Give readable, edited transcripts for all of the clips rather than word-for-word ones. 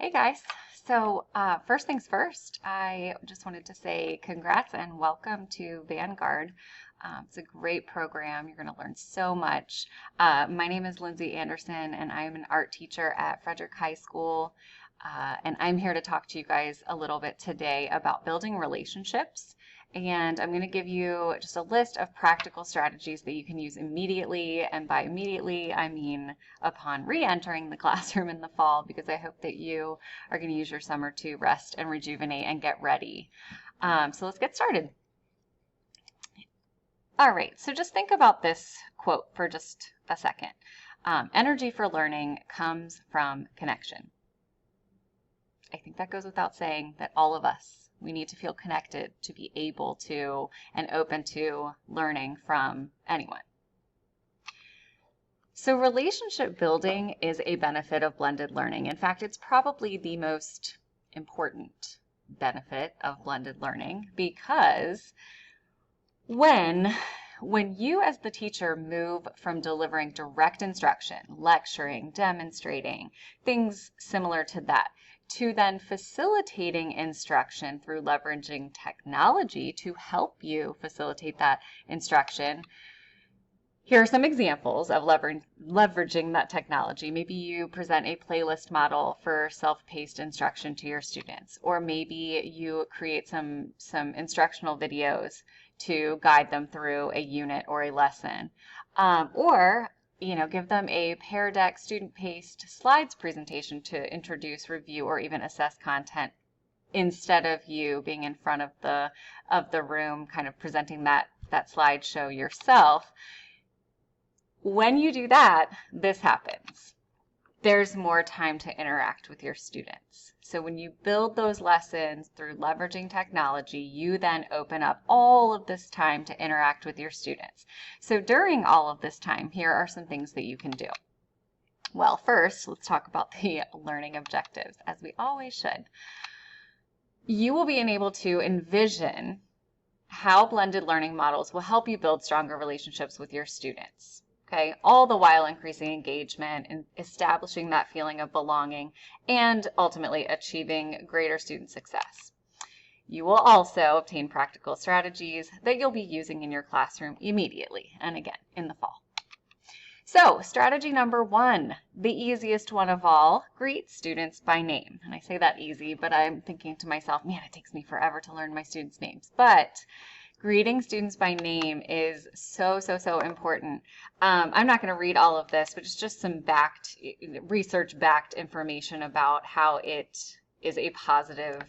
Hey guys. First things first, I just wanted to say congrats and welcome to Vanguard. It's a great program. You're going to learn so much. My name is Lindsay Anderson, and I'm an art teacher at Frederick High School. And I'm here to talk to you guys a little bit today about building relationships. And I'm going to give you just a list of practical strategies that you can use immediately. And by immediately, I mean upon re-entering the classroom in the fall, because I hope that you are going to use your summer to rest and rejuvenate and get ready. So let's get started. All right, so just think about this quote for just a second. Energy for learning comes from connection. I think that goes without saying that all of us, we need to feel connected to be able to and open to learning from anyone. So relationship building is a benefit of blended learning. In fact, it's probably the most important benefit of blended learning, because when you as the teacher move from delivering direct instruction, lecturing, demonstrating, things similar to that, to then facilitating instruction through leveraging technology to help you facilitate that instruction. Here are some examples of leveraging that technology. Maybe you present a playlist model for self-paced instruction to your students, or maybe you create some instructional videos to guide them through a unit or a lesson, or give them a Pear Deck student-paced slides presentation to introduce, review, or even assess content instead of you being in front of the room, kind of presenting that slideshow yourself. When you do that, this happens. There's more time to interact with your students. So when you build those lessons through leveraging technology, you then open up all of this time to interact with your students. So during all of this time, here are some things that you can do. Well, first, let's talk about the learning objectives, as we always should. You will be able to envision how blended learning models will help you build stronger relationships with your students. Okay, all the while increasing engagement and establishing that feeling of belonging and ultimately achieving greater student success. You will also obtain practical strategies that you'll be using in your classroom immediately and again in the fall. So strategy number one, the easiest one of all, greet students by name. And I say that easy, but I'm thinking to myself, man, it takes me forever to learn my students' names. But greeting students by name is so important. I'm not going to read all of this, but it's just some research-backed information about how it is a positive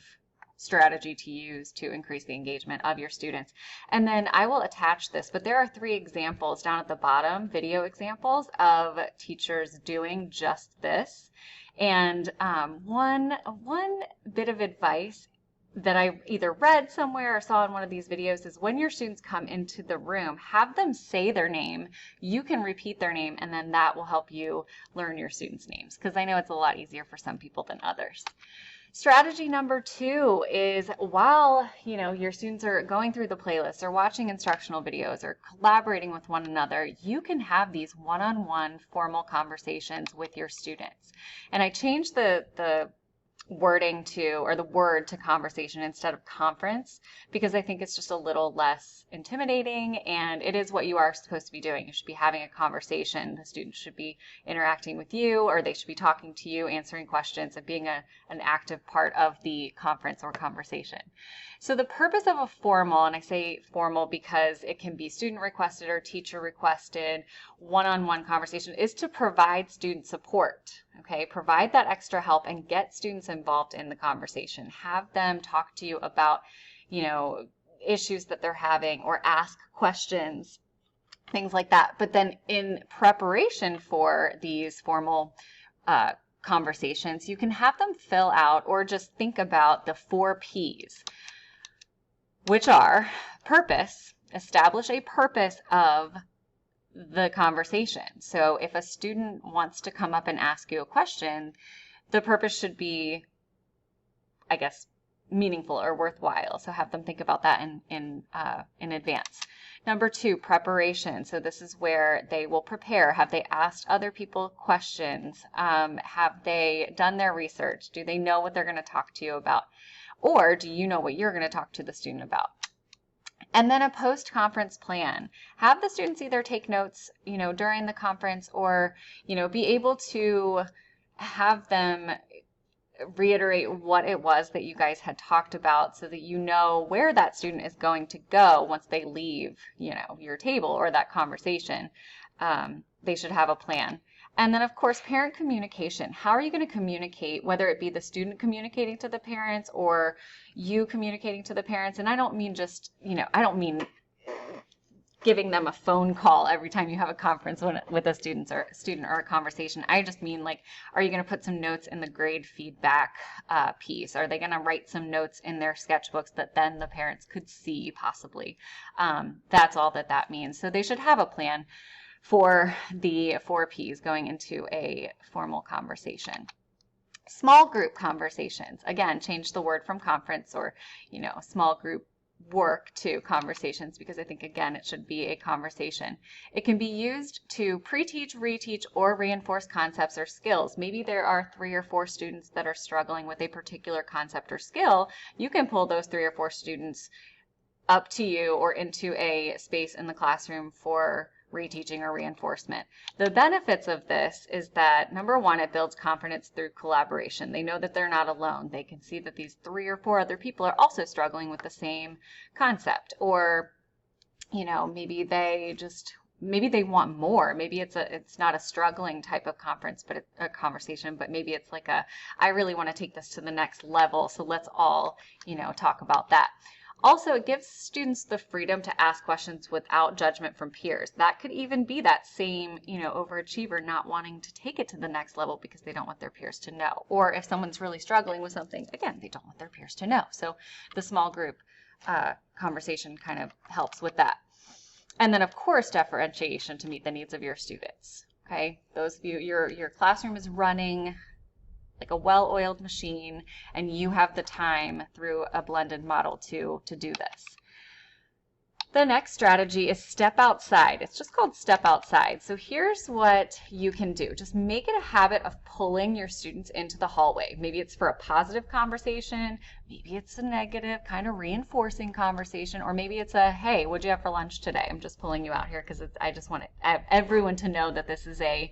strategy to use to increase the engagement of your students. And then I will attach this, but there are 3 examples down at the bottom, video examples of teachers doing just this. And one bit of advice that I either read somewhere or saw in one of these videos is when your students come into the room, have them say their name. You can repeat their name, and then that will help you learn your students' names, because I know it's a lot easier for some people than others. Strategy number 2 is while your students are going through the playlist or watching instructional videos or collaborating with one another, you can have these one-on-one formal conversations with your students. And I changed the wording to, or the word to, conversation instead of conference, because I think it's just a little less intimidating, and it is what you are supposed to be doing. You should be having a conversation. The students should be interacting with you, or they should be talking to you, answering questions, and being an active part of the conference or conversation. So the purpose of a formal, and I say formal because it can be student requested or teacher requested, one-on-one conversation, is to provide student support. Okay, provide that extra help and get students involved in the conversation. Have them talk to you about, issues that they're having, or ask questions, things like that. But then in preparation for these formal conversations, you can have them fill out or just think about the 4 P's, which are purpose. Establish a purpose of the conversation. So if a student wants to come up and ask you a question, the purpose should be, I guess, meaningful or worthwhile. So have them think about that in advance. Number 2, preparation. So this is where they will prepare. Have they asked other people questions? Have they done their research? Do they know what they're going to talk to you about? Or do you know what you're going to talk to the student about? And then a post-conference plan. Have the students either take notes, during the conference, or, be able to have them reiterate what it was that you guys had talked about so that you know where that student is going to go once they leave, your table or that conversation. They should have a plan. And then, of course, parent communication. How are you going to communicate, whether it be the student communicating to the parents or you communicating to the parents? And I don't mean just, I don't mean giving them a phone call every time you have a conference with a student or a conversation. I just mean, like, are you going to put some notes in the grade feedback piece? Are they going to write some notes in their sketchbooks that then the parents could see possibly? That's all that means. So they should have a plan for the 4 Ps going into a formal conversation. Small group conversations. Again, change the word from conference or, small group work to conversations, because I think, again, it should be a conversation. It can be used to pre-teach, reteach, or reinforce concepts or skills. Maybe there are 3 or 4 students that are struggling with a particular concept or skill. You can pull those 3 or 4 students up to you or into a space in the classroom for reteaching or reinforcement. The benefits of this is that, number 1, it builds confidence through collaboration. They know that they're not alone. They can see that these 3 or 4 other people are also struggling with the same concept, or, maybe they want more. Maybe it's not a struggling type of conference, but a conversation, but maybe it's like I really want to take this to the next level, so let's all, talk about that. Also, it gives students the freedom to ask questions without judgment from peers. That could even be that same, overachiever not wanting to take it to the next level because they don't want their peers to know. Or if someone's really struggling with something, again, they don't want their peers to know. So the small group conversation kind of helps with that. And then, of course, differentiation to meet the needs of your students. Okay, those of you, your classroom is running like a well-oiled machine, and you have the time through a blended model to do this. The next strategy is step outside. It's just called step outside. So here's what you can do. Just make it a habit of pulling your students into the hallway. Maybe it's for a positive conversation, maybe it's a negative, kind of reinforcing conversation, or maybe it's a, hey, what'd you have for lunch today? I'm just pulling you out here because I just want everyone to know that this is a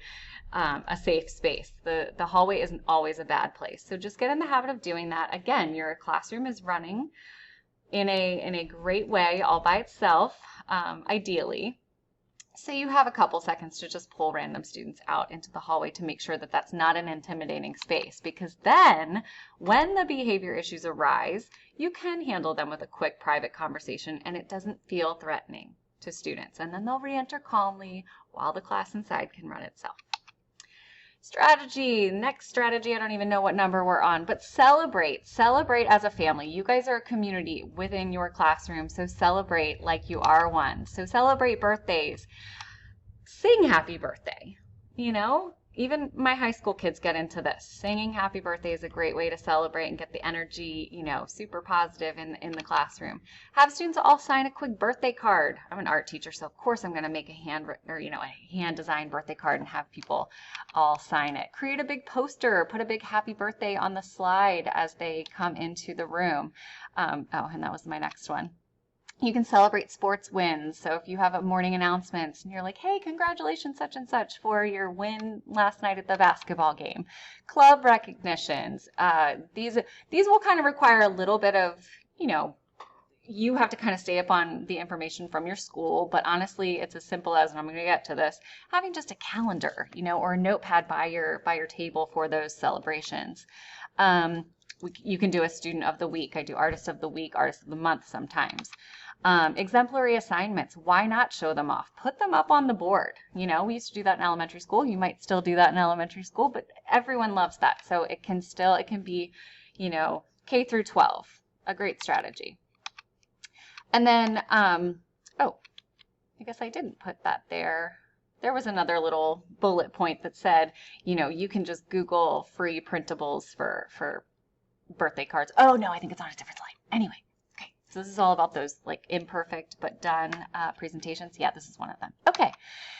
safe space. The hallway isn't always a bad place. So just get in the habit of doing that. Again, your classroom is running in a great way all by itself, ideally. So you have a couple seconds to just pull random students out into the hallway to make sure that that's not an intimidating space, because then when the behavior issues arise, you can handle them with a quick private conversation and it doesn't feel threatening to students. And then they'll re-enter calmly while the class inside can run itself. Strategy, next strategy, I don't even know what number we're on, but celebrate as a family. You guys are a community within your classroom, so celebrate like you are one. So celebrate birthdays, sing happy birthday, even my high school kids get into this. Singing happy birthday is a great way to celebrate and get the energy, super positive in the classroom. Have students all sign a quick birthday card. I'm an art teacher, so of course I'm going to make a hand-designed birthday card and have people all sign it. Create a big poster, put a big happy birthday on the slide as they come into the room. And that was my next one. You can celebrate sports wins. So if you have a morning announcements and you're like, hey, congratulations such and such for your win last night at the basketball game. Club recognitions. These will kind of require a little bit of, you have to kind of stay up on the information from your school, but honestly, it's as simple as, and I'm going to get to this, having just a calendar, or a notepad by your table for those celebrations. You can do a student of the week. I do artist of the week, artist of the month sometimes. Exemplary assignments. Why not show them off? Put them up on the board. We used to do that in elementary school. You might still do that in elementary school, but everyone loves that. So it can be, K through 12, a great strategy. And then, I guess I didn't put that there. There was another little bullet point that said, you can just Google free printables for birthday cards. Oh no, I think it's on a different slide. Anyway, okay, So this is all about those like imperfect but done presentations. Yeah, this is one of them. Okay,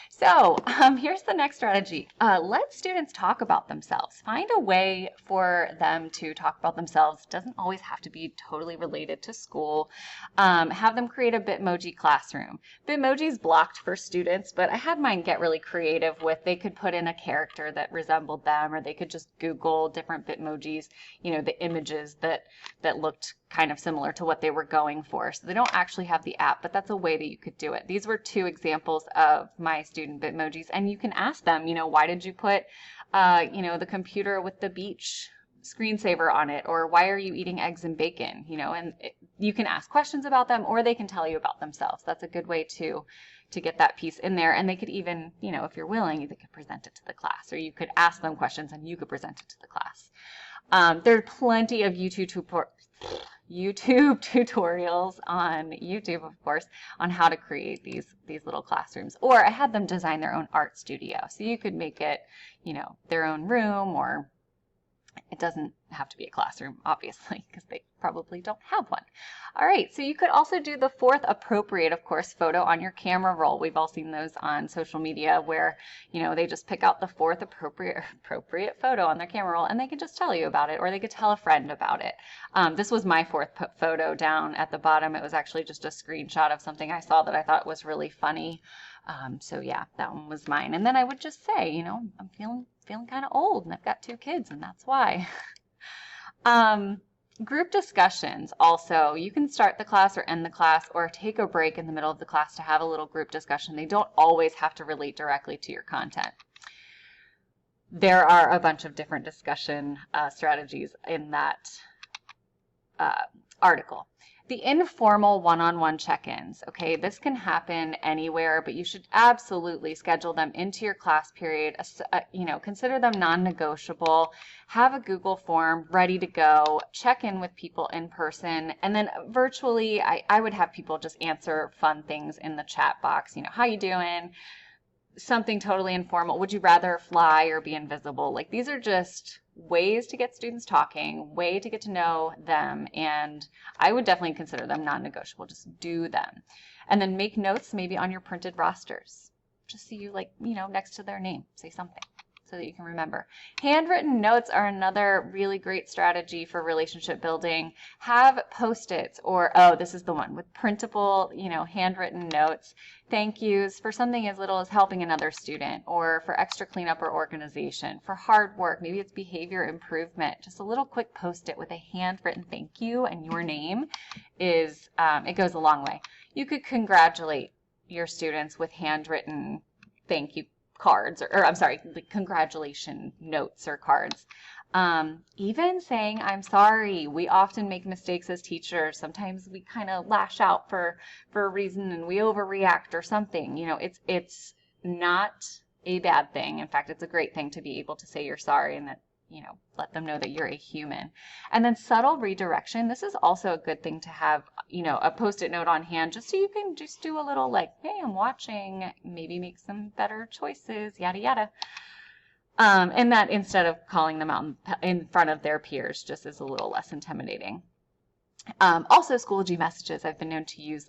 so here's the next strategy. Let students talk about themselves. Find a way for them to talk about themselves. Doesn't always have to be totally related to school. Have them create a Bitmoji classroom. Bitmoji is blocked for students, but I had mine get really creative with, they could put in a character that resembled them, or they could just Google different Bitmojis, you know, the images that looked kind of similar to what they were going for. So they don't actually have the app, but that's a way that you could do it. These were 2 examples of my student Bitmojis, and you can ask them, you know, why did you put, you know, the computer with the beach screensaver on it, or why are you eating eggs and bacon, you know, and you can ask questions about them, or they can tell you about themselves. That's a good way to get that piece in there. And they could even, you know, if you're willing, they could present it to the class, or you could ask them questions and you could present it to the class. There are plenty of YouTube tutorials on YouTube, of course, on how to create these little classrooms. Or I had them design their own art studio. So you could make it, you know, their own room, or it doesn't have to be a classroom, obviously, because they probably don't have one. All right, so you could also do the 4th appropriate, of course, photo on your camera roll. We've all seen those on social media where, you know, they just pick out the 4th appropriate photo on their camera roll, and they can just tell you about it, or they could tell a friend about it. This was my 4th photo down at the bottom. It was actually just a screenshot of something I saw that I thought was really funny. So yeah, that one was mine. And then I would just say, you know, I'm feeling kind of old and I've got 2 kids and that's why. Group discussions also, you can start the class or end the class or take a break in the middle of the class to have a little group discussion. They don't always have to relate directly to your content. There are a bunch of different discussion strategies in that article. The informal one-on-one check-ins, okay, this can happen anywhere, but you should absolutely schedule them into your class period. You know, consider them non-negotiable. Have a Google form ready to go. Check in with people in person, and then virtually, I would have people just answer fun things in the chat box. You know, how you doing? Something totally informal. Would you rather fly or be invisible? Like, these are just ways to get students talking, way to get to know them, and I would definitely consider them non-negotiable. Just do them. And then make notes maybe on your printed rosters, just so you, like, you know, next to their name, say something so that you can remember. Handwritten notes are another really great strategy for relationship building. Have Post-its, or, oh, this is the one, with printable, you know, handwritten notes, thank yous for something as little as helping another student, or for extra cleanup or organization, for hard work, maybe it's behavior improvement. Just a little quick Post-it with a handwritten thank you and your name is, it goes a long way. You could congratulate your students with handwritten thank you cards, or I'm sorry, like congratulation notes or cards. Even saying I'm sorry. We often make mistakes as teachers. Sometimes we kind of lash out for a reason and we overreact or something. You know, it's not a bad thing. In fact, it's a great thing to be able to say you're sorry and that, you know, let them know that you're a human. And then subtle redirection. This is also a good thing to have, you know, a Post-it note on hand, just so you can just do a little like, hey, I'm watching, maybe make some better choices, yada, yada. And that instead of calling them out in front of their peers, just is a little less intimidating. Also, Schoology messages. I've been known to use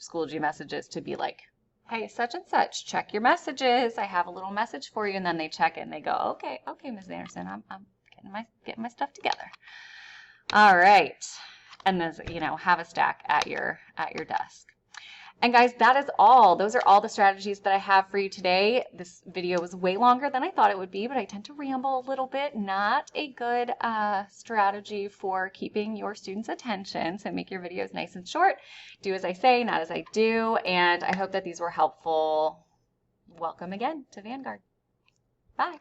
Schoology messages to be like, hey, such and such, check your messages. I have a little message for you. And then they check it and they go, okay, Ms. Anderson, I'm getting my stuff together. All right. And then, you know, have a stack at your desk. And guys, that is all. Those are all the strategies that I have for you today. This video was way longer than I thought it would be, but I tend to ramble a little bit. Not a good strategy for keeping your students' attention. So make your videos nice and short. Do as I say, not as I do. And I hope that these were helpful. Welcome again to Vanguard. Bye.